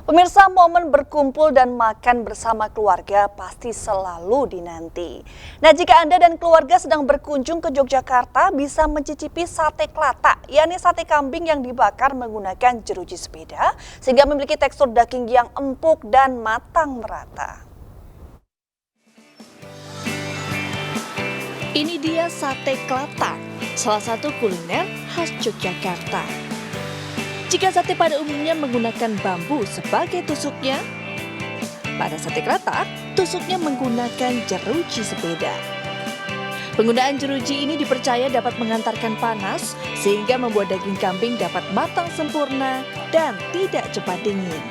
Pemirsa, momen berkumpul dan makan bersama keluarga pasti selalu dinanti. Nah, jika Anda dan keluarga sedang berkunjung ke Yogyakarta, bisa mencicipi sate klatak, yakni sate kambing yang dibakar menggunakan jeruji sepeda, sehingga memiliki tekstur daging yang empuk dan matang merata. Ini dia sate klatak, salah satu kuliner khas Yogyakarta. Jika sate pada umumnya menggunakan bambu sebagai tusuknya, pada sate klatak, tusuknya menggunakan jeruji sepeda. Penggunaan jeruji ini dipercaya dapat mengantarkan panas, sehingga membuat daging kambing dapat matang sempurna dan tidak cepat dingin.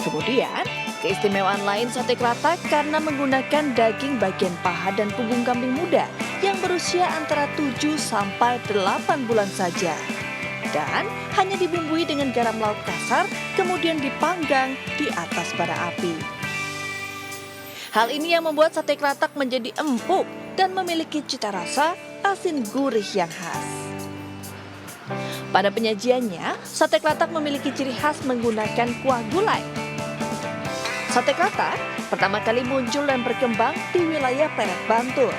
Kemudian, keistimewaan lain sate klatak karena menggunakan daging bagian paha dan punggung kambing muda yang berusia antara 7 sampai 8 bulan saja. Dan hanya dibumbui dengan garam laut kasar, kemudian dipanggang di atas bara api. Hal ini yang membuat sate klatak menjadi empuk dan memiliki cita rasa asin gurih yang khas. Pada penyajiannya, sate klatak memiliki ciri khas menggunakan kuah gulai. Sate klatak pertama kali muncul dan berkembang di wilayah Pleret, Bantul.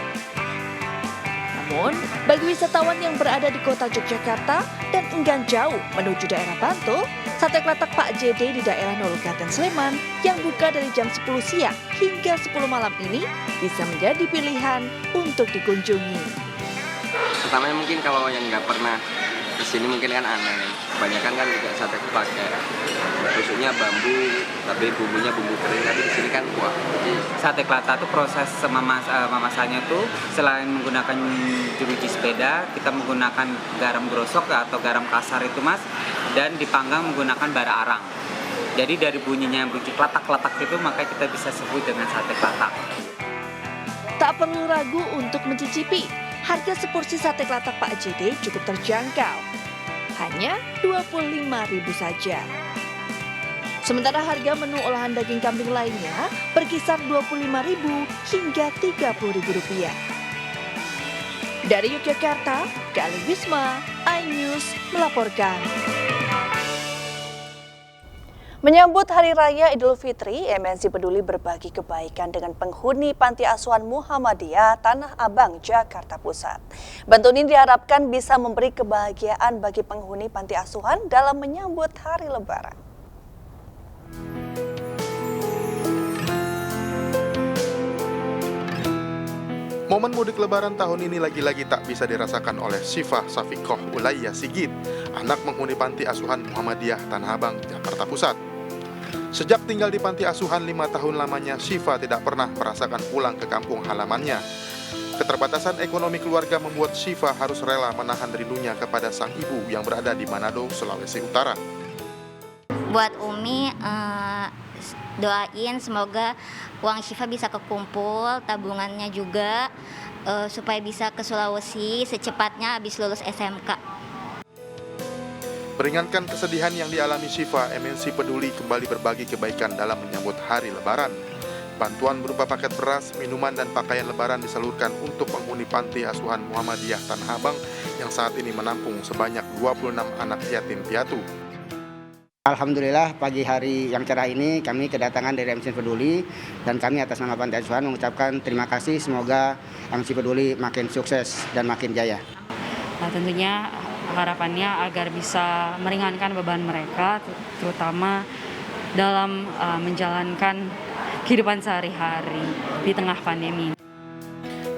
Namun, bagi wisatawan yang berada di kota Yogyakarta dan enggan jauh menuju daerah Bantul, sate klatak Pak JD di daerah Nolukaten, Sleman yang buka dari jam 10 siang hingga 10 malam ini bisa menjadi pilihan untuk dikunjungi. Pertamanya mungkin kalau yang nggak pernah kesini mungkin kan aneh. Kebanyakan kan juga sate pakai tusuknya bambu, tapi bumbunya bumbu kering. Tapi di sini kan kuah. Jadi sate klatak itu proses memasannya tuh selain menggunakan jeruji sepeda, kita menggunakan garam grosok atau garam kasar itu mas, dan dipanggang menggunakan bara arang. Jadi dari bunyinya yang berujuk klatak-klatak itu maka kita bisa sebut dengan sate klatak. Tak perlu ragu untuk mencicipi. Harga seporsi sate klatak Pak JD cukup terjangkau. Hanya Rp25.000 saja. Sementara harga menu olahan daging kambing lainnya berkisar Rp25.000 hingga Rp30.000. Dari Yogyakarta, Galih Wisma, iNews melaporkan. Menyambut Hari Raya Idul Fitri, MNC Peduli berbagi kebaikan dengan penghuni Panti Asuhan Muhammadiyah Tanah Abang, Jakarta Pusat. Bantuan ini diharapkan bisa memberi kebahagiaan bagi penghuni Panti Asuhan dalam menyambut Hari Lebaran. Momen mudik lebaran tahun ini lagi-lagi tak bisa dirasakan oleh Syifa Safikoh Ulayya Sigit, anak penghuni Panti Asuhan Muhammadiyah Tanah Abang, Jakarta Pusat. Sejak tinggal di Panti Asuhan 5 tahun lamanya, Syifa tidak pernah merasakan pulang ke kampung halamannya. Keterbatasan ekonomi keluarga membuat Syifa harus rela menahan rindunya kepada sang ibu yang berada di Manado, Sulawesi Utara. Buat Umi, doain semoga uang Syifa bisa kekumpul, tabungannya juga, supaya bisa ke Sulawesi secepatnya habis lulus SMK. Meringankan kesedihan yang dialami Syifa, MNC Peduli kembali berbagi kebaikan dalam menyambut Hari Lebaran. Bantuan berupa paket beras, minuman, dan pakaian lebaran disalurkan untuk penghuni Panti Asuhan Muhammadiyah Tanah Abang yang saat ini menampung sebanyak 26 anak yatim piatu. Alhamdulillah pagi hari yang cerah ini kami kedatangan dari MNC Peduli dan kami atas nama Panti Asuhan mengucapkan terima kasih, semoga MNC Peduli makin sukses dan makin jaya. Nah, tentunya harapannya agar bisa meringankan beban mereka, terutama dalam menjalankan kehidupan sehari-hari di tengah pandemi.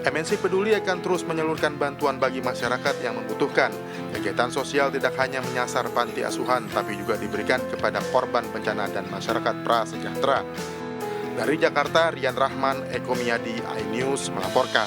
MNC Peduli akan terus menyalurkan bantuan bagi masyarakat yang membutuhkan. Kegiatan sosial tidak hanya menyasar panti asuhan, tapi juga diberikan kepada korban bencana dan masyarakat prasejahtera. Dari Jakarta, Rian Rahman, Eko Miyadi, iNews melaporkan.